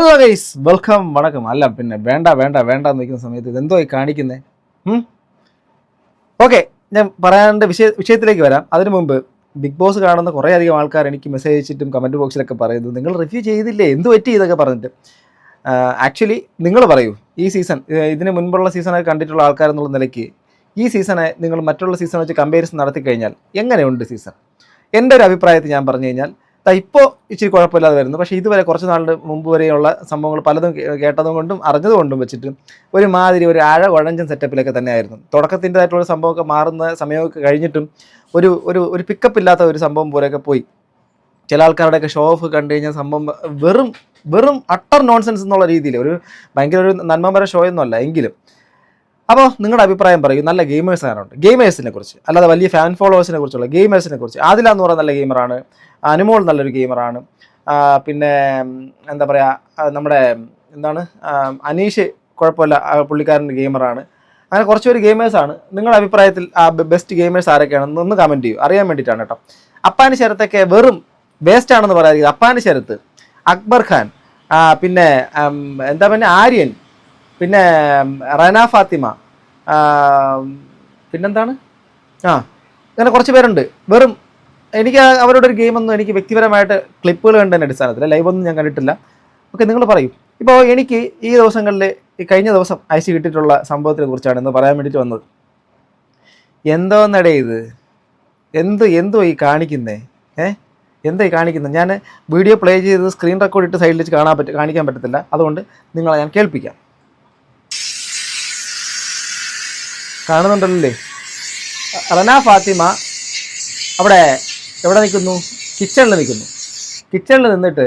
Hello guys, welcome, വണക്കം. അല്ല പിന്നെ വേണ്ട വേണ്ട വേണ്ട എന്ന് വയ്ക്കുന്ന സമയത്ത് ഇതെന്തോ കാണിക്കുന്നേ. ഓക്കെ, ഞാൻ പറയാണ്ട് വിഷയത്തിലേക്ക് വരാം. അതിനു മുമ്പ് ബിഗ് ബോസ് കാണുന്ന കുറേ അധികം ആൾക്കാർ എനിക്ക് മെസ്സേജ് അയച്ചിട്ടും കമൻറ്റ് ബോക്സിലൊക്കെ പറയുന്നത് നിങ്ങൾ റിവ്യൂ ചെയ്തില്ലേ, എന്ത് പറ്റി ഇതൊക്കെ പറഞ്ഞിട്ട്. ആക്ച്വലി നിങ്ങൾ പറയൂ, ഈ സീസൺ ഇതിന് മുൻപുള്ള സീസണൊക്കെ കണ്ടിട്ടുള്ള ആൾക്കാരെന്നുള്ള നിലയ്ക്ക് ഈ സീസണെ നിങ്ങൾ മറ്റുള്ള സീസൺ വെച്ച് കമ്പാരിസൺ നടത്തി കഴിഞ്ഞാൽ എങ്ങനെയുണ്ട് സീസൺ? എൻ്റെ ഒരു അഭിപ്രായത്തിൽ ഞാൻ പറഞ്ഞു കഴിഞ്ഞാൽ ഇപ്പോൾ ഇച്ചിരി കുഴപ്പമില്ലാതെ വരുന്നു. പക്ഷേ ഇതുവരെ കുറച്ച് നാളുടെ മുമ്പ് വരെയുള്ള സംഭവങ്ങൾ പലതും കേട്ടതും കൊണ്ടും അറിഞ്ഞതുകൊണ്ടും വെച്ചിട്ട് ഒരു കുഴഞ്ചൻ സെറ്റപ്പിലൊക്കെ തന്നെയായിരുന്നു. തുടക്കത്തിൻ്റെതായിട്ടുള്ള സംഭവമൊക്കെ മാറുന്ന സമയമൊക്കെ കഴിഞ്ഞിട്ടും ഒരു ഒരു ഒരു പിക്കപ്പ് ഇല്ലാത്ത ഒരു സംഭവം പോലെയൊക്കെ പോയി. ചില ആൾക്കാരുടെയൊക്കെ ഷോ ഓഫ് കണ്ടു കഴിഞ്ഞാൽ സംഭവം വെറും അട്ടർ നോൺസെൻസ് എന്നുള്ള രീതിയിൽ ഭയങ്കര ഒരു നന്മമര ഷോ ഒന്നുമല്ല എങ്കിലും. അപ്പോൾ നിങ്ങളുടെ അഭിപ്രായം പറയൂ. നല്ല ഗെയിമേഴ്സ് ആരുണ്ട്, ഗെയിമേഴ്സിനെ കുറിച്ച്, അല്ലാതെ വലിയ ഫാൻ ഫോളോവേഴ്സിനെ കുറിച്ചുള്ള ഗെയിമേഴ്സിനെ കുറിച്ച്. ആദിലാന്ന് പറഞ്ഞ നല്ല ഗെയിമറാണ്, അനുമോൾ നല്ലൊരു ഗെയിമറാണ്, പിന്നെ എന്താ പറയുക, നമ്മുടെ അനീഷ് കുഴപ്പമില്ല, പുള്ളിക്കാരൻ്റെ ഗെയിമറാണ്. അങ്ങനെ കുറച്ചൊരു ഗെയിമേഴ്സാണ്. നിങ്ങളുടെ അഭിപ്രായത്തിൽ ബെസ്റ്റ് ഗെയിമേഴ്സ് ആരൊക്കെയാണെന്ന് ഒന്ന് കമൻറ്റ് ചെയ്യൂ, അറിയാൻ വേണ്ടിയിട്ടാണ് കേട്ടോ. അപ്പാനി ശരത്തൊക്കെ വെറും വേസ്റ്റ് ആണെന്ന് പറയാതിരിക്കും. അപ്പാനി ശരത്ത്, അക്ബർ ഖാൻ, പിന്നെ ആര്യൻ, പിന്നെ റന ഫാത്തിമ, പിന്നെന്താണ് അങ്ങനെ കുറച്ച് പേരുണ്ട്. എനിക്ക് അവരുടെ ഒരു ഗെയിമൊന്നും എനിക്ക് വ്യക്തിപരമായിട്ട് ക്ലിപ്പുകൾ കണ്ടതിൻ്റെ അടിസ്ഥാനത്തിൽ ലൈവൊന്നും ഞാൻ കണ്ടിട്ടില്ല. ഓക്കെ, നിങ്ങൾ പറയും. ഇപ്പോൾ എനിക്ക് ഈ ദിവസങ്ങളിൽ കഴിഞ്ഞ ദിവസം അയച്ചു കിട്ടിയിട്ടുള്ള സംഭവത്തിനെ കുറിച്ചാണ് ഇന്ന് പറയാൻ വേണ്ടിയിട്ട് വന്നത്. എന്തോന്നടേ ഇത്, എന്തോ ഈ കാണിക്കുന്നേ? എന്താ ഈ കാണിക്കുന്നത്? ഞാൻ വീഡിയോ പ്ലേ ചെയ്ത് സ്ക്രീൻ റെക്കോർഡ് ഇട്ട് സൈഡിൽ വെച്ച് കാണിക്കാൻ പറ്റത്തില്ല. അതുകൊണ്ട് നിങ്ങളെ ഞാൻ കേൾപ്പിക്കാം. കാണുന്നുണ്ടല്ലേ? റന ഫാത്തിമ അവിടെ എവിടെ നിൽക്കുന്നു? കിച്ചണിൽ നിൽക്കുന്നു. കിച്ചണിൽ നിന്നിട്ട്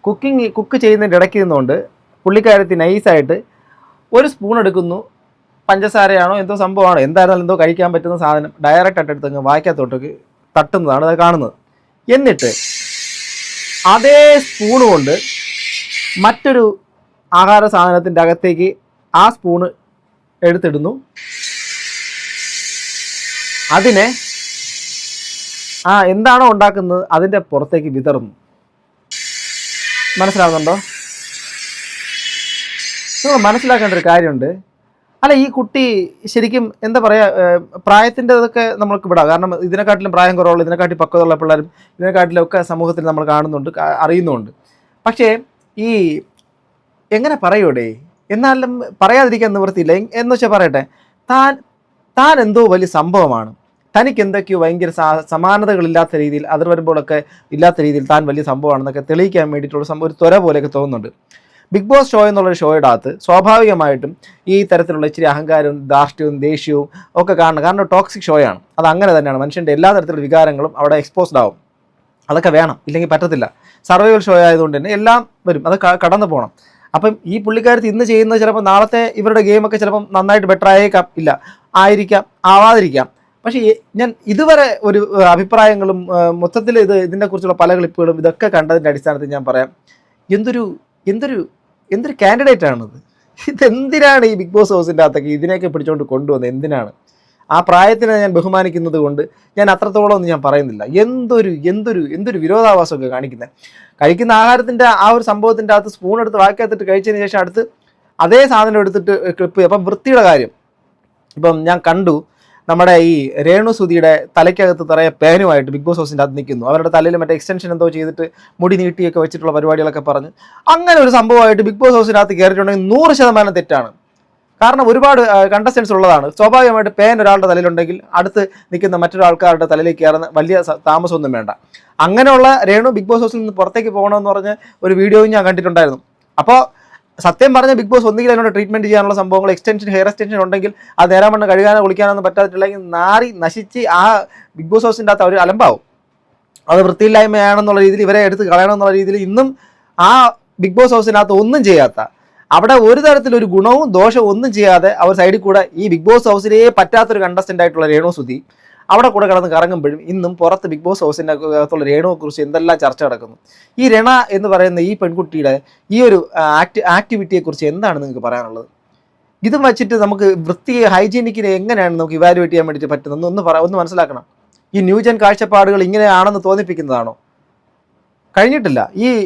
കുക്ക് ചെയ്യുന്നതിൻ്റെ ഇടയ്ക്ക് നിന്നുകൊണ്ട് പുള്ളിക്കാരത്തി നൈസായിട്ട് ഒരു സ്പൂൺ എടുക്കുന്നു. പഞ്ചസാരയാണോ എന്തോ സംഭവമാണോ, എന്തായിരുന്നാലും എന്തോ കഴിക്കാൻ പറ്റുന്ന സാധനം ഡയറക്റ്റ് ആയിട്ട് അങ്ങ് വായിക്കാത്തോട്ടേക്ക് തട്ടുന്നതാണ് അത് കാണുന്നത്. എന്നിട്ട് അതേ സ്പൂണ് കൊണ്ട് മറ്റൊരു ആഹാര സാധനത്തിൻ്റെ അകത്തേക്ക് ആ സ്പൂണ് എടുത്തിടുന്നു. അതിനെ എന്താണോ ഉണ്ടാക്കുന്നത് അതിൻ്റെ പുറത്തേക്ക് വിതറുന്നു. മനസ്സിലാവുന്നുണ്ടോ? നിങ്ങൾ മനസ്സിലാക്കേണ്ട ഒരു കാര്യമുണ്ട്. അല്ല, ഈ കുട്ടി ശരിക്കും എന്താ പറയുക, പ്രായത്തിൻ്റെ ഇതൊക്കെ നമ്മൾക്ക് വിടാം. കാരണം ഇതിനെക്കാട്ടിലും പ്രായം കുറവുള്ള, ഇതിനെക്കാട്ടി പക്വതയുള്ള പിള്ളേരും ഇതിനെക്കാട്ടിലൊക്കെ സമൂഹത്തിൽ നമ്മൾ കാണുന്നുണ്ട്, അറിയുന്നുമുണ്ട്. പക്ഷേ ഈ എങ്ങനെ പറയൂടെ, എന്നാലും പറയാതിരിക്കാൻ നിവൃത്തിയില്ല. എന്ന് വെച്ചാൽ പറയട്ടെ, താൻ എന്തോ വലിയ സംഭവമാണ്, തനിക്ക് എന്തൊക്കെയോ ഭയങ്കര സമാനതകളില്ലാത്ത രീതിയിൽ, അതിർ വരുമ്പോഴൊക്കെ ഇല്ലാത്ത രീതിയിൽ താൻ വലിയ സംഭവമാണെന്നൊക്കെ തെളിയിക്കാൻ വേണ്ടിയിട്ടുള്ള ഒരു ത്വര പോലെയൊക്കെ തോന്നുന്നുണ്ട്. ബിഗ് ബോസ് ഷോ എന്നുള്ളൊരു ഷോയുടെ അകത്ത് സ്വാഭാവികമായിട്ടും ഈ തരത്തിലുള്ള ഇച്ചിരി അഹങ്കാരവും ധാർഷ്ട്യവും ദേഷ്യവും ഒക്കെ കാണണം. കാരണം ടോക്സിക് ഷോയാണ്, അത് അങ്ങനെ തന്നെയാണ്. മനുഷ്യൻ്റെ എല്ലാ തരത്തിലുള്ള വികാരങ്ങളും അവിടെ എക്സ്പോസ്ഡ് ആവും. അതൊക്കെ വേണം, ഇല്ലെങ്കിൽ പറ്റത്തില്ല. സർവൈവൽ ഷോ ആയതുകൊണ്ട് തന്നെ എല്ലാം വരും, അത് കടന്നു പോകണം. അപ്പം ഈ പുള്ളിക്കാരത്ത് ഇന്ന് ചെയ്യുന്നത് ചിലപ്പോൾ നാളത്തെ ഇവരുടെ ഗെയിമൊക്കെ ചിലപ്പം നന്നായിട്ട് ബെറ്റർ ആയേക്കാം, ഇല്ല ആയിരിക്കാം, ആവാതിരിക്കാം. പക്ഷേ ഞാൻ ഇതുവരെ ഒരു അഭിപ്രായങ്ങളും മൊത്തത്തിൽ ഇതിനെക്കുറിച്ചുള്ള പല ക്ലിപ്പുകളും ഇതൊക്കെ കണ്ടതിൻ്റെ അടിസ്ഥാനത്തിൽ ഞാൻ പറയാം, എന്തൊരു കാൻഡിഡേറ്റ് ആണിത്. ഇതെന്തിനാണ് ഈ ബിഗ് ബോസ് ഹൗസിൻ്റെ അകത്തൊക്കെ ഇതിനെയൊക്കെ പിടിച്ചുകൊണ്ട് കൊണ്ടുവന്നത്? എന്തിനാണ്? ആ പ്രായത്തിനെ ഞാൻ ബഹുമാനിക്കുന്നത് കൊണ്ട് ഞാൻ അത്രത്തോളം ഒന്നും ഞാൻ പറയുന്നില്ല. എന്തൊരു വിരോധാഭാസമൊക്കെ കാണിക്കുന്നത്. കഴിക്കുന്ന ആഹാരത്തിൻ്റെ ആ ഒരു സംഭവത്തിൻ്റെ അകത്ത് സ്പൂൺ എടുത്ത് വായിക്കാത്തിട്ട് കഴിച്ചതിന് ശേഷം അടുത്ത് അതേ സാധനം എടുത്തിട്ട് ക്ലിപ്പ്. അപ്പം വൃത്തിയുടെ കാര്യം, ഇപ്പം ഞാൻ കണ്ടു, നമ്മുടെ ഈ രേണു സുധിയുടെ തലയ്ക്കകത്ത് നിറയെ പേനുമായിട്ട് ബിഗ് ബോസ് ഹൗസിൻ്റെ അകത്ത് നിൽക്കുന്നു. അവരുടെ തലയിൽ മറ്റേ എക്സ്റ്റൻഷൻ എന്തോ ചെയ്തിട്ട് മുടി നീട്ടിയൊക്കെ വെച്ചിട്ടുള്ള പരിപാടികളൊക്കെ പറഞ്ഞ് അങ്ങനെ ഒരു സംഭവമായിട്ട് ബിഗ് ബോസ് ഹൗസിനകത്ത് കയറിയിട്ടുണ്ടെങ്കിൽ 100% തെറ്റാണ്. കാരണം ഒരുപാട് കണ്ടസ്റ്റൻസ് ഉള്ളതാണ്. സ്വാഭാവികമായിട്ട് പേൻ ഒരാളുടെ തലയിലുണ്ടെങ്കിൽ അടുത്ത് നിൽക്കുന്ന മറ്റൊരാൾക്കാരുടെ തലയിലേക്ക് കയറുന്ന വലിയ താമസമൊന്നും വേണ്ട. അങ്ങനെയുള്ള രേണു ബിഗ് ബോസ് ഹൗസിൽ നിന്ന് പുറത്തേക്ക് പോകണമെന്ന് പറഞ്ഞ് ഒരു വീഡിയോയും ഞാൻ കണ്ടിട്ടുണ്ടായിരുന്നു. അപ്പോൾ സത്യം പറഞ്ഞ ബിഗ് ബോസ് ഒന്നുകിൽ അതിനോട് ട്രീറ്റ്മെൻറ്റ് ചെയ്യാനുള്ള സംഭവങ്ങൾ, ഹെയർ എക്സ്റ്റൻഷൻ ഉണ്ടെങ്കിൽ അത് നേരാമണ്ണം കഴുകാനോ കുളിക്കാനൊന്നും പറ്റാത്തില്ലെങ്കിൽ നാറി നശിച്ച് ആ ബിഗ് ബോസ് ഹൗസിൻ്റെ അകത്ത് അവർ അലമ്പാവും. അത് വൃത്തിയില്ലായ്മയാണെന്നുള്ള രീതിയിൽ ഇവരെ എടുത്ത് കളയണമെന്നുള്ള രീതിയിൽ ഇന്നും ആ ബിഗ് ബോസ് ഹൗസിനകത്ത് ഒന്നും ചെയ്യാത്ത, അവിടെ ഒരു തരത്തിലൊരു ഗുണവും ദോഷവും ഒന്നും ചെയ്യാതെ അവർ സൈഡിൽ കൂടെ ഈ ബിഗ് ബോസ് ഹൗസിലേ പറ്റാത്തൊരു കണ്ടസ്റ്റൻ്റ് ആയിട്ടുള്ള രേണു സുധി അവിടെ കൂടെ കിടന്ന് കറങ്ങുമ്പോഴും ഇന്നും പുറത്ത് ബിഗ് ബോസ് ഹൗസിൻ്റെ അകത്തുള്ള രേണുവെക്കുറിച്ച് എന്തെല്ലാം ചർച്ച നടക്കുന്നു. ഈ രണ എന്ന് പറയുന്ന ഈ പെൺകുട്ടിയുടെ ഈ ഒരു ആക്ടിവിറ്റിയെക്കുറിച്ച് എന്താണ് നിങ്ങൾക്ക് പറയാനുള്ളത്? ഇതും വെച്ചിട്ട് നമുക്ക് ഹൈജീനിക്കിനെ എങ്ങനെയാണ് നമുക്ക് ഇവാലുവേറ്റ് ചെയ്യാൻ വേണ്ടിയിട്ട് പറ്റുന്നത് ഒന്ന് മനസ്സിലാക്കണം. ഈ ന്യൂജൻ കാഴ്ചപ്പാടുകൾ ഇങ്ങനെയാണെന്ന് തോന്നിപ്പിക്കുന്നതാണോ? കഴിഞ്ഞിട്ടില്ല.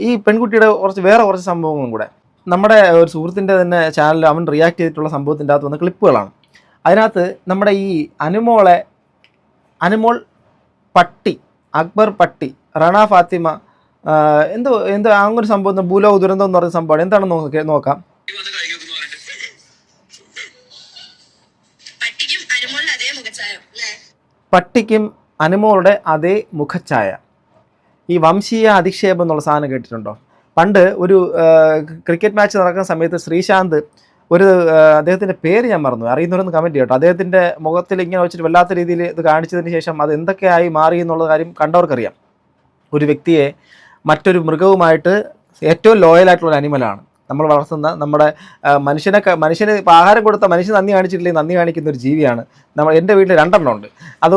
ഈ പെൺകുട്ടിയുടെ വേറെ കുറച്ച് സംഭവങ്ങളും കൂടെ. നമ്മുടെ ഒരു സുഹൃത്തിൻ്റെ തന്നെ ചാനലിൽ അവൻ റിയാക്ട് ചെയ്തിട്ടുള്ള സംഭവത്തിൻ്റെ അകത്ത് വന്ന ക്ലിപ്പുകളാണ്. അതിനകത്ത് നമ്മുടെ ഈ അനുമോൾ പട്ടി, അക്ബർ പട്ടി, റണ ഫാത്തിമ, എന്തോ അങ്ങനൊരു സംഭവം, ഭൂലോക ദുരന്തം എന്ന് പറയുന്ന സംഭവമാണ്. എന്താണെന്ന് നോക്കാം. പട്ടിക്കും അനുമോളുടെ അതേ മുഖഛായ. ഈ വംശീയ അധിക്ഷേപം എന്നുള്ള സാധനം കേട്ടിട്ടുണ്ടോ? പണ്ട് ഒരു ക്രിക്കറ്റ് മാച്ച് നടക്കുന്ന സമയത്ത് ശ്രീശാന്ത് അദ്ദേഹത്തിൻ്റെ പേര് ഞാൻ മറന്നു, അറിയുന്നവരൊന്ന് കമൻറ്റ് ചെയ്യട്ടോ, അദ്ദേഹത്തിൻ്റെ മുഖത്തിൽ ഇങ്ങനെ വെച്ചിട്ട് വല്ലാത്ത രീതിയിൽ ഇത് കാണിച്ചതിന് ശേഷം അത് എന്തൊക്കെയായി മാറി എന്നുള്ള കാര്യം കണ്ടവർക്കറിയാം. ഒരു വ്യക്തിയെ മറ്റൊരു മൃഗവുമായിട്ട് ഏറ്റവും ലോയലായിട്ടുള്ള ഒരു അനിമലാണ് നമ്മൾ വളർത്തുന്ന, നമ്മുടെ മനുഷ്യന് ആഹാരം കൊടുത്ത മനുഷ്യൻ നന്ദി കാണിച്ചിട്ടില്ലെങ്കിൽ നന്ദി കാണിക്കുന്ന ഒരു ജീവിയാണ്. എൻ്റെ വീട്ടിൽ 2 ഉണ്ട്. അത്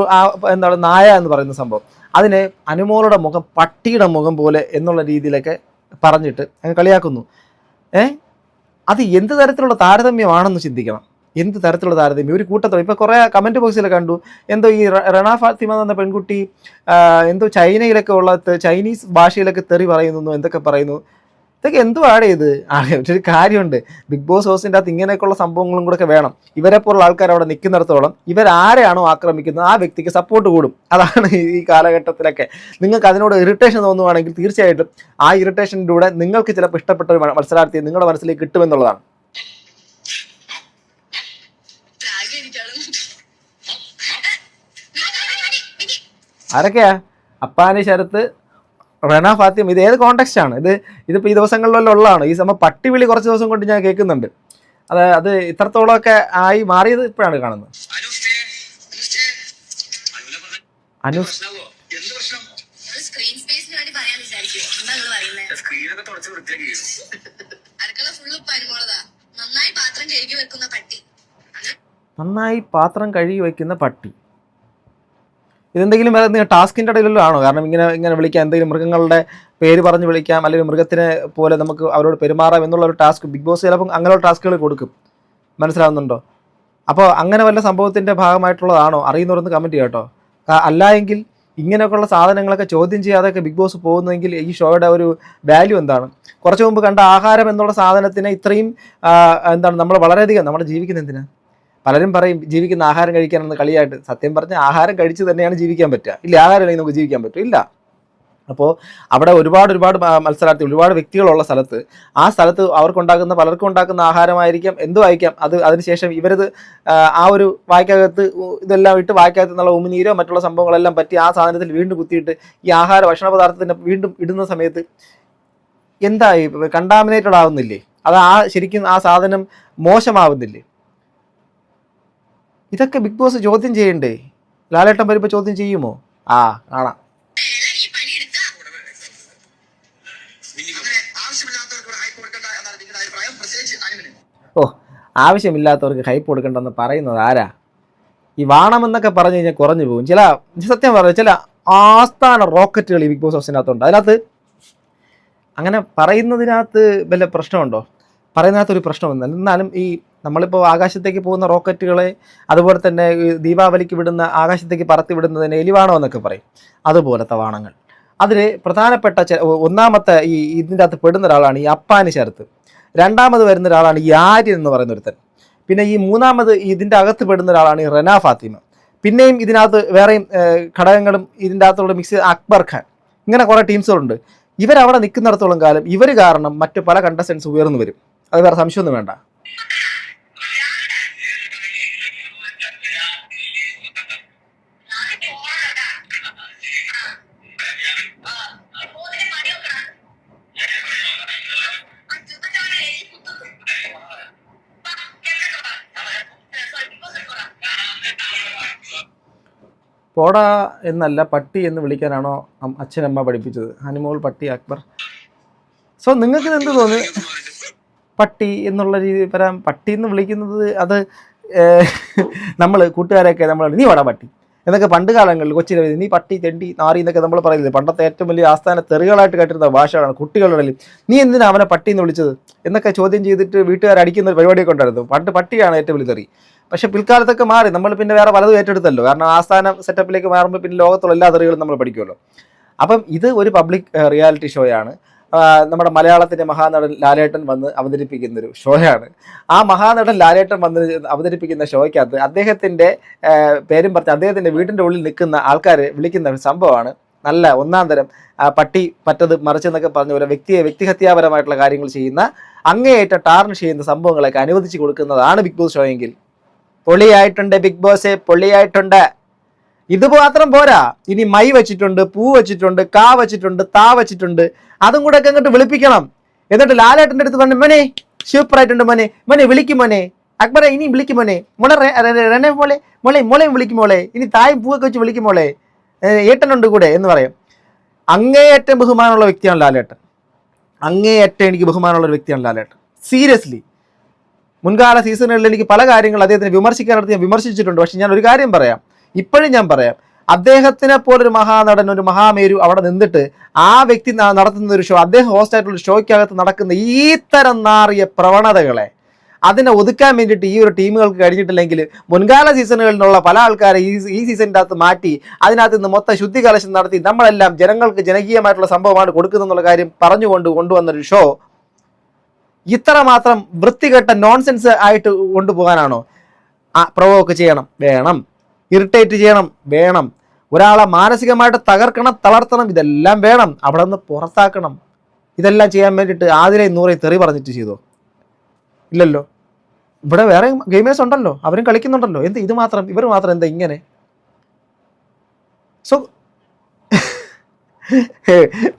എന്താണ് നായ എന്ന് പറയുന്ന സംഭവം. അതിന് അനുമോളുടെ മുഖം പട്ടിയുടെ മുഖം പോലെ എന്നുള്ള രീതിയിലൊക്കെ പറഞ്ഞിട്ട് അങ്ങ് കളിയാക്കുന്നു. അത് എന്ത് തരത്തിലുള്ള താരതമ്യമാണെന്ന് ചിന്തിക്കണം. എന്ത് തരത്തിലുള്ള താരതമ്യം ഒരു കൂട്ടത്തോടെ. ഇപ്പോൾ കുറേ കമൻറ്റ് ബോക്സിൽ കണ്ടു, എന്തോ ഈ റണ ഫാത്തിമ എന്ന പെൺകുട്ടി എന്തോ ചൈനയിലൊക്കെ ഉള്ള ചൈനീസ് ഭാഷയിലൊക്കെ തെറി പറയുന്നു, എന്തൊക്കെ പറയുന്നു. ഇതൊക്കെ എന്തുവാണ് ഇത്? ഒരു കാര്യമുണ്ട്, ബിഗ് ബോസ് ഹൗസിൻ്റെ അകത്ത് ഇങ്ങനെയൊക്കെയുള്ള സംഭവങ്ങളും കൂടെ ഒക്കെ വേണം. ഇവരെ പോലുള്ള ആൾക്കാർ അവിടെ നിൽക്കുന്നിടത്തോളം ഇവരാരെയാണോ ആക്രമിക്കുന്നത് ആ വ്യക്തിക്ക് സപ്പോർട്ട് കൂടും. അതാണ് ഈ കാലഘട്ടത്തിലൊക്കെ. നിങ്ങൾക്ക് അതിനോട് ഇറിറ്റേഷൻ തോന്നുവാണെങ്കിൽ തീർച്ചയായിട്ടും ആ ഇറിറ്റേഷനിലൂടെ നിങ്ങൾക്ക് ചിലപ്പോൾ ഇഷ്ടപ്പെട്ട ഒരു മത്സരാർത്ഥിയെ നിങ്ങളുടെ മനസ്സിലേക്ക് കിട്ടുമെന്നുള്ളതാണ്. ആരൊക്കെയാ? അപ്പാനി, ശരത്ത്, റണ ഫാത്തിമ. ഇത് ഏത് കോണ്ടെക്സ്റ്റ് ആണ്? ഇതിപ്പോൾ ഈ ദിവസങ്ങളിലെല്ലാം ഉള്ളതാണ്. ഈ സമയം പട്ടിവിളി കുറച്ച് ദിവസം കൊണ്ട് ഞാൻ കേൾക്കുന്നുണ്ട്. അത് ഇത്രത്തോളമൊക്കെ ആയി മാറിയത് ഇപ്പോഴാണ് കാണുന്നത്. നന്നായി പാത്രം കഴുകി വെക്കുന്ന പട്ടി. ഇതെന്തെങ്കിലും വേറെ ടാസ്കിൻ്റെ ഇടയിലല്ലോ ആണോ? കാരണം ഇങ്ങനെ വിളിക്കാം, എന്തെങ്കിലും മൃഗങ്ങളുടെ പേര് പറഞ്ഞ് വിളിക്കാം, അല്ലെങ്കിൽ മൃഗത്തിനെ പോലെ നമുക്ക് അവരോട് പെരുമാറാം എന്നുള്ള ഒരു ടാസ്ക് ബിഗ് ബോസ് ചിലപ്പം അങ്ങനെയുള്ള ടാസ്കുകൾ കൊടുക്കും. മനസ്സിലാവുന്നുണ്ടോ? അപ്പോൾ അങ്ങനെ വല്ല സംഭവത്തിൻ്റെ ഭാഗമായിട്ടുള്ളതാണോ? അറിയുന്നവരൊന്ന് കമൻറ്റ് ചെയ്യാം കേട്ടോ. അല്ല എങ്കിൽ ഇങ്ങനെയൊക്കെയുള്ള സാധനങ്ങളൊക്കെ ചോദ്യം ചെയ്യാതെയൊക്കെ ബിഗ് ബോസ് പോകുന്നെങ്കിൽ ഈ ഷോയുടെ ഒരു വാല്യൂ എന്താണ്? കുറച്ച് മുമ്പ് കണ്ട ആഹാരം എന്നുള്ള സാധനത്തിനെ ഇത്രയും നമ്മൾ വളരെയധികം നമ്മുടെ ജീവിക്കുന്ന എന്തിനാ? പലരും പറയും ജീവിക്കുന്ന ആഹാരം കഴിക്കാനെന്ന് കളിയായിട്ട്. സത്യം പറഞ്ഞാൽ ആഹാരം കഴിച്ച് തന്നെയാണ് ജീവിക്കാൻ പറ്റുക. ഇല്ല, ആഹാരം അല്ലെങ്കിൽ നമുക്ക് ജീവിക്കാൻ പറ്റും? ഇല്ല. അപ്പോൾ അവിടെ ഒരുപാട് മത്സരാർത്ഥി, ഒരുപാട് വ്യക്തികളുള്ള സ്ഥലത്ത്, ആ സ്ഥലത്ത് പലർക്കും ഉണ്ടാക്കുന്ന ആഹാരമായിരിക്കാം, എന്തും ആയിരിക്കാം. അതിനുശേഷം ഇവരത് ആ ഒരു വായ്ക്കകത്ത് ഇതെല്ലാം ഇട്ട് വായ്ക്കകത്ത് നിന്നുള്ള ഉമിനീരോ മറ്റുള്ള സംഭവങ്ങളെല്ലാം പറ്റി ആ സാധനത്തിൽ വീണ്ടും കുത്തിയിട്ട് ഈ ഭക്ഷണ പദാർത്ഥത്തിൻ്റെ വീണ്ടും ഇടുന്ന സമയത്ത് എന്തായി? കണ്ടാമിനേറ്റഡ് ആവുന്നില്ലേ? അത് ശരിക്കും ആ സാധനം മോശമാവുന്നില്ലേ? ഇതൊക്കെ ബിഗ് ബോസ് ചോദ്യം ചെയ്യണ്ടേ? ലാലേട്ടൻ വരുമ്പോൾ ചോദ്യം ചെയ്യുമോ? കാണാം. ആവശ്യമില്ലാത്തവർക്ക് ഹൈപ്പ് കൊടുക്കണ്ടെന്ന് പറയുന്നത് ആരാ? ഈ വാണമെന്നൊക്കെ പറഞ്ഞു കഴിഞ്ഞാൽ കുറഞ്ഞു പോകും. സത്യം പറഞ്ഞ ചില ആസ്ഥാന റോക്കറ്റുകൾ ഈ ബിഗ് ബോസ് ഹൗസിനകത്തുണ്ട്. അതിനകത്ത് അങ്ങനെ പറയുന്നതിനകത്ത് വല്ല പ്രശ്നമുണ്ടോ? പറയുന്നതിനകത്തൊരു പ്രശ്നമൊന്നും. എന്നാലും ഈ നമ്മളിപ്പോൾ ആകാശത്തേക്ക് പോകുന്ന റോക്കറ്റുകളെ, അതുപോലെ തന്നെ ദീപാവലിക്ക് വിടുന്ന ആകാശത്തേക്ക് പറത്തി വിടുന്നതിന് എലിവാണോ എന്നൊക്കെ പറയും. അതുപോലത്തെ വാണങ്ങൾ. അതിൽ പ്രധാനപ്പെട്ട ഒന്നാമത്തെ ഇതിൻ്റെ അകത്ത് പെടുന്ന ഒരാളാണ് ഈ അപ്പാനി ശരത്ത്. രണ്ടാമത് വരുന്ന ഒരാളാണ് ഈ ആര്യൻ എന്ന് പറയുന്ന ഒരുത്തൻ. പിന്നെ ഈ മൂന്നാമത് ഇതിൻ്റെ അകത്ത് പെടുന്ന ഒരാളാണ് ഈ റന ഫാത്തിമ. പിന്നെയും ഇതിനകത്ത് വേറെയും ഘടകങ്ങളും ഇതിൻ്റെ അകത്തുള്ള മിക്സ് അക്ബർ ഖാൻ. ഇങ്ങനെ കുറേ ടീംസുകളുണ്ട്. ഇവരവിടെ നിൽക്കുന്നിടത്തോളം കാലം ഇവർ കാരണം മറ്റ് പല കണ്ടസ്റ്റൻസ് ഉയർന്നു വരും. അത് വേറെ സംശയമൊന്നും വേണ്ട. പോടാ എന്നല്ല, പട്ടി എന്ന് വിളിക്കാനാണോ അച്ഛനമ്മ പഠിപ്പിച്ചത്? അനുമോൾ പട്ടി, അക്ബർ. സോ നിങ്ങൾക്ക് എന്ത് തോന്നി? പട്ടി എന്നുള്ള രീതി വരാം. പട്ടി എന്ന് വിളിക്കുന്നത് അത് നമ്മൾ കൂട്ടുകാരൊക്കെ നീ വാടാ പട്ടി എന്നൊക്കെ പണ്ട് കാലങ്ങളിൽ കൊച്ചിയിലെ നീ പട്ടി, തെണ്ടി, നാറി എന്നൊക്കെ നമ്മൾ പറയുന്നത് പണ്ടത്തെ ഏറ്റവും വലിയ ആസ്ഥാന തെറികളായിട്ട് കേട്ടിരുന്ന ഭാഷകളാണ് കുട്ടികളുടെ ഇടയിൽ. നീ എന്തിനാ അവനെ പട്ടി എന്ന് വിളിച്ചത് എന്നൊക്കെ ചോദ്യം ചെയ്തിട്ട് വീട്ടുകാർ അടിക്കുന്ന ഒരു പരിപാടിയൊക്കെ ഉണ്ടായിരുന്നു. പണ്ട് പട്ടിയാണ് ഏറ്റവും വലിയ തെറി. പക്ഷെ പിൽക്കാലത്തൊക്കെ മാറി. നമ്മൾ പിന്നെ വേറെ പലതും ഏറ്റെടുത്തല്ലോ. കാരണം ആസ്ഥാന സെറ്റപ്പിലേക്ക് മാറുമ്പോൾ പിന്നെ ലോകത്തുള്ള എല്ലാ തെറികളും നമ്മൾ പഠിക്കുമല്ലോ. അപ്പം ഇത് ഒരു പബ്ലിക് റിയാലിറ്റി ഷോയാണ്. നമ്മുടെ മലയാളത്തിൻ്റെ മഹാനടൻ ലാലേട്ടൻ വന്ന് അവതരിപ്പിക്കുന്നൊരു ഷോയാണ്. ആ മഹാനടൻ ലാലേട്ടൻ വന്ന് അവതരിപ്പിക്കുന്ന ഷോയ്ക്കകത്ത് അദ്ദേഹത്തിൻ്റെ പേരും പറഞ്ഞ് അദ്ദേഹത്തിൻ്റെ വീടിൻ്റെ ഉള്ളിൽ നിൽക്കുന്ന ആൾക്കാർ വിളിക്കുന്ന ഒരു സംഭവമാണ് നല്ല ഒന്നാം തരം പട്ടി പറ്റത് മറിച്ചെന്നൊക്കെ പറഞ്ഞ പോലെ വ്യക്തിഹത്യാപരമായിട്ടുള്ള കാര്യങ്ങൾ ചെയ്യുന്ന അങ്ങേയറ്റ ടാർണിഷ് ചെയ്യുന്ന സംഭവങ്ങളൊക്കെ അനുവദിച്ച് കൊടുക്കുന്നതാണ് ബിഗ് ബോസ് ഷോ എങ്കിൽ പൊളിയായിട്ടുണ്ട്. Big boss പൊളിയായിട്ടുണ്ട്. ഇത് മാത്രം പോരാ, ഇനി മൈ വെച്ചിട്ടുണ്ട്, പൂ വെച്ചിട്ടുണ്ട്, കാ വെച്ചിട്ടുണ്ട്, താ വെച്ചിട്ടുണ്ട്. അതും കൂടെ ഒക്കെ അങ്ങോട്ട് വിളിപ്പിക്കണം. എന്നിട്ട് ലാലേട്ടൻ്റെ അടുത്ത് പറഞ്ഞു, മോനെ സൂപ്പറായിട്ടുണ്ട് മോനെ, മോനെ വിളിക്കും മോനെ, അക്ബറെ ഇനി വിളിക്കും മോനെ, മോളെ റെനെ മോളെയും വിളിക്കും മോളെ, ഇനി തായും പൂവൊക്കെ വെച്ച് വിളിക്കും മോളെ, ഏട്ടനുണ്ട് കൂടെ എന്ന് പറയും. അങ്ങേയറ്റം ബഹുമാനമുള്ള വ്യക്തിയാണ് ലാലേട്ടൻ. അങ്ങേയറ്റം എനിക്ക് ബഹുമാനമുള്ള ഒരു വ്യക്തിയാണ് ലാലേട്ടൻ. സീരിയസ്ലി മുൻകാല സീസണുകളിൽ എനിക്ക് പല കാര്യങ്ങൾ അദ്ദേഹത്തിന് വിമർശിക്കാനടുത്ത് ഞാൻ വിമർശിച്ചിട്ടുണ്ട്. പക്ഷെ ഞാൻ ഒരു കാര്യം പറയാം, ഇപ്പോഴും ഞാൻ പറയാം, അദ്ദേഹത്തിനെ പോലൊരു മഹാനടൻ, ഒരു മഹാമേരു അവിടെ നിന്നിട്ട് ആ വ്യക്തി നടത്തുന്ന ഒരു ഷോ, അദ്ദേഹം ഹോസ്റ്റായിട്ടുള്ള ഷോയ്ക്കകത്ത് നടക്കുന്ന ഈ തരം നാറിയ പ്രവണതകളെ അതിനെ ഒതുക്കാൻ വേണ്ടിയിട്ട് ഈ ഒരു ടീമുകൾക്ക് കഴിഞ്ഞിട്ടില്ലെങ്കിൽ മുൻകാല സീസണുകളിലുള്ള പല ആൾക്കാരെ ഈ സീസണിൻ്റെ അകത്ത് മാറ്റി അതിനകത്ത് നിന്ന് മൊത്തം ശുദ്ധി കലശം നടത്തി നമ്മളെല്ലാം ജനങ്ങൾക്ക് ജനകീയമായിട്ടുള്ള സംഭവമാണ് കൊടുക്കുന്നുള്ള കാര്യം പറഞ്ഞുകൊണ്ട് കൊണ്ടുവന്നൊരു ഷോ ഇത്രമാത്രം വൃത്തികെട്ട നോൺസെൻസ് ആയിട്ട് കൊണ്ടുപോകാനാണോ? പ്രൊവോക്ക് ചെയ്യണം, വേണം. ഇറിറ്റേറ്റ് ചെയ്യണം, വേണം. ഒരാളെ മാനസികമായിട്ട് തകർക്കണം, തളർത്തണം, ഇതെല്ലാം വേണം. അവിടെ നിന്ന് പുറത്താക്കണം. ഇതെല്ലാം ചെയ്യാൻ വേണ്ടിയിട്ട് ആതിരയും നൂറേയും തെറി പറഞ്ഞിട്ട് ചെയ്തോ? ഇല്ലല്ലോ. ഇവിടെ വേറെ ഗെയിമേഴ്സ് ഉണ്ടല്ലോ, അവരും കളിക്കുന്നുണ്ടല്ലോ. എന്ത് ഇത് മാത്രം, ഇവർ മാത്രം എന്താ ഇങ്ങനെ? സോ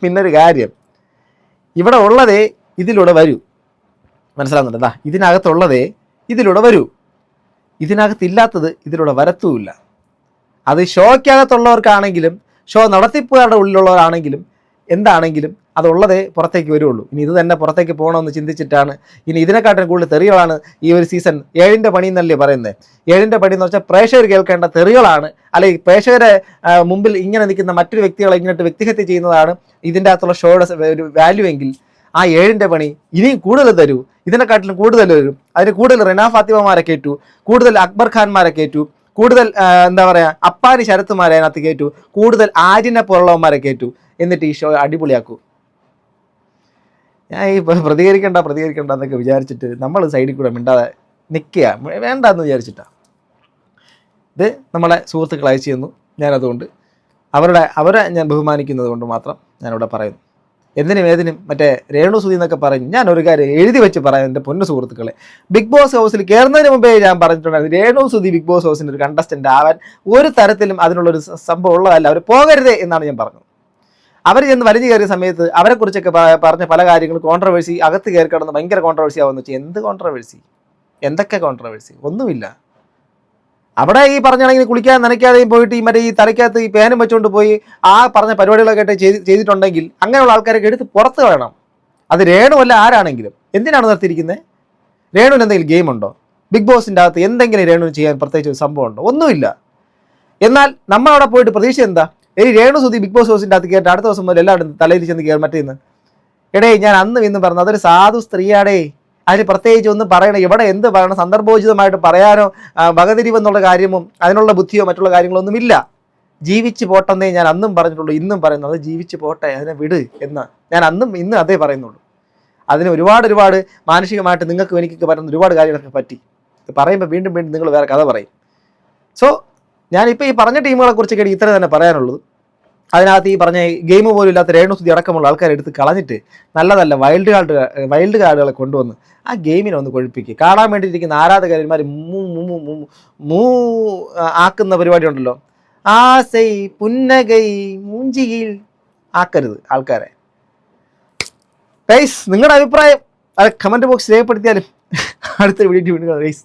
പിന്നൊരു കാര്യം, ഇവിടെ ഉള്ളതേ ഇതിലൂടെ വരൂ. മനസ്സിലാകുന്നുണ്ട്? ഇതിനകത്തുള്ളതേ ഇതിലൂടെ വരൂ. ഇതിനകത്തില്ലാത്തത് ഇതിലൂടെ വരത്തുമില്ല. അത് ഷോയ്ക്കകത്തുള്ളവർക്കാണെങ്കിലും ഷോ നടത്തിപ്പുകാരുടെ ഉള്ളിലുള്ളവരാണെങ്കിലും എന്താണെങ്കിലും അതുള്ളതേ പുറത്തേക്ക് വരുള്ളൂ. ഇനി ഇത് തന്നെ പുറത്തേക്ക് പോകണമെന്ന് ചിന്തിച്ചിട്ടാണ് ഇനി ഇതിനെക്കാട്ടും കൂടുതൽ തെറികളാണ് ഈ ഒരു സീസൺ 7ന്റെ പണി എന്നല്ലേ പറയുന്നത്. 7ന്റെ പണി എന്ന് വെച്ചാൽ പ്രേക്ഷകർ കേൾക്കേണ്ട തെറികളാണ്, അല്ലെങ്കിൽ പ്രേക്ഷകരെ മുമ്പിൽ ഇങ്ങനെ നിൽക്കുന്ന മറ്റൊരു വ്യക്തികളെ ഇങ്ങോട്ട് വ്യക്തിഹത്യ ചെയ്യുന്നതാണ് ഇതിൻ്റെ അകത്തുള്ള ഷോയുടെ ഒരു വാല്യൂ എങ്കിൽ ആ 7ന്റെ പണി ഇനിയും കൂടുതൽ തരൂ. ഇതിനെക്കാട്ടിലും കൂടുതൽ വരും. അതിന് കൂടുതൽ റിന ഫാത്തിമമാരെ കയറ്റു, കൂടുതൽ അക്ബർ ഖാൻമാരെ കയറ്റു, കൂടുതൽ എന്താ പറയുക അപ്പാനി ശരത്തുമാരെ അതിനകത്ത് കയറ്റു, കൂടുതൽ ആര്യനെ പോലുള്ളവന്മാരെ കയറ്റു. എന്നിട്ട് ഈ ഷോ അടിപൊളിയാക്കൂ. ഞാൻ ഈ പ്രതികരിക്കണ്ട എന്നൊക്കെ വിചാരിച്ചിട്ട് നമ്മൾ സൈഡിൽ കൂടെ മിണ്ടാതെ നിൽക്കുക വേണ്ടെന്ന് വിചാരിച്ചിട്ടാണ്. ഇത് നമ്മളെ സുഹൃത്തുക്കൾ അയച്ചു തന്നു. ഞാനതുകൊണ്ട് അവരെ ഞാൻ ബഹുമാനിക്കുന്നത് കൊണ്ട് മാത്രം ഞാനിവിടെ പറയുന്നു. ഏതിനും മറ്റേ രേണു സുധി എന്നൊക്കെ പറഞ്ഞു. ഞാൻ ഒരു കാര്യം എഴുതി വെച്ച് പറയാം എൻ്റെ പൊന്നു സുഹൃത്തുക്കളെ, ബിഗ് ബോസ് ഹൗസിൽ കയറുന്നതിന് മുമ്പേ ഞാൻ പറഞ്ഞിട്ടുണ്ടായിരുന്നു രേണു സുധി ബിഗ് ബോസ് ഹൗസിൻ്റെ ഒരു കണ്ടസ്റ്റൻ്റ് ആവാൻ ഒരു തരത്തിലും അതിനുള്ളൊരു സംഭവം ഉള്ളതല്ല. അവർ പോകരുതേ എന്നാണ് ഞാൻ പറഞ്ഞത്. അവർ ചെന്ന് വലിഞ്ഞു കയറിയ സമയത്ത് അവരെക്കുറിച്ചൊക്കെ പറഞ്ഞ പല കാര്യങ്ങളും കോൺട്രവേഴ്സി, അകത്ത് കയറി കിടന്ന് ഭയങ്കര കോൺട്രവേഴ്സി ആവുമെന്ന് വെച്ചാൽ എന്ത് കോൺട്രവേഴ്സി, എന്തൊക്കെ കോൺട്രവേഴ്സി? ഒന്നുമില്ല. അവിടെ ഈ പറഞ്ഞാണെങ്കിൽ കുളിക്കാൻ നനയ്ക്കാതെയും പോയിട്ട് ഈ മറ്റേ ഈ തലയ്ക്കകത്ത് ഈ പേനും വെച്ചുകൊണ്ട് പോയി ആ പറഞ്ഞ പരിപാടികളൊക്കെ ചെയ്തിട്ടുണ്ടെങ്കിൽ അങ്ങനെയുള്ള ആൾക്കാരൊക്കെ എടുത്ത് പുറത്ത് വേണം. അത് രേണു അല്ല ആരാണെങ്കിലും. എന്തിനാണ് നിർത്തിയിരിക്കുന്നത്? രേണുവിന് എന്തെങ്കിലും ഗെയിം ഉണ്ടോ? ബിഗ് ബോസിൻ്റെ അകത്ത് എന്തെങ്കിലും രേണുവിന് ചെയ്യാൻ പ്രത്യേകിച്ച് ഒരു സംഭവം ഉണ്ടോ? ഒന്നുമില്ല. എന്നാൽ നമ്മളവിടെ പോയിട്ട് പ്രതീക്ഷ എന്താ? രേണു സുധി ബിഗ് ബോസ് ഹൗസിൻ്റെ അകത്ത് കയറ്റി അടുത്ത ദിവസം മുതൽ എല്ലാവരും തലയിൽ ചെന്ന് കയറി മറ്റേന്ന് എടേ ഞാൻ അന്നും ഇന്നും പറഞ്ഞു അതൊരു സാധു സ്ത്രീയാടേ, അതിന് പ്രത്യേകിച്ച് ഒന്നും പറയണം, ഇവിടെ എന്ത് പറയണം, സന്ദർഭോചിതമായിട്ട് പറയാനോ വകതിരിവെന്നുള്ള കാര്യമോ അതിനുള്ള ബുദ്ധിയോ മറ്റുള്ള കാര്യങ്ങളൊന്നും ഇല്ല. ജീവിച്ച് പോട്ടെന്നേ ഞാൻ അന്നും പറഞ്ഞിട്ടുള്ളൂ, ഇന്നും പറയുന്നത് ജീവിച്ച് പോട്ടെ, അതിനെ വിട് എന്ന് ഞാൻ അന്നും ഇന്നും അതേ പറയുന്നുള്ളൂ. അതിന് ഒരുപാട് മാനസികമായിട്ട് നിങ്ങൾക്കും എനിക്കൊക്കെ പറ്റുന്ന ഒരുപാട് കാര്യങ്ങളൊക്കെ പറ്റി. ഇത് പറയുമ്പോൾ വീണ്ടും നിങ്ങൾ വേറെ കഥ പറയും. സോ ഞാനിപ്പോൾ ഈ പറഞ്ഞ ടീമുകളെ കുറിച്ചൊക്കെ ഇത്ര തന്നെ പറയാനുള്ളത്. അതിനകത്ത് ഈ പറഞ്ഞ ഗെയിം പോലും ഇല്ലാത്ത രേണു സുധി അടക്കമുള്ള ആൾക്കാരെ എടുത്ത് കളഞ്ഞിട്ട് നല്ല വൈൽഡ് കാർഡുകളെ കൊണ്ടുവന്ന് ആ ഗെയിമിനെ ഒന്ന് കൊഴിപ്പിക്കുക. കാണാൻ വേണ്ടിയിരിക്കുന്ന ആരാധകന്മാർ മൂ ആക്കുന്ന പരിപാടി ഉണ്ടല്ലോ, ആസൈ പുന്നകൈ മൂഞ്ചിയിൽ ആക്കരുത് ആൾക്കാരെ. ഗൈസ് നിങ്ങളുടെ അഭിപ്രായം അത് കമൻറ്റ് ബോക്സ് രേഖപ്പെടുത്തിയാലും അടുത്ത വീഡിയോ വീണ്ടും ഗൈസ്.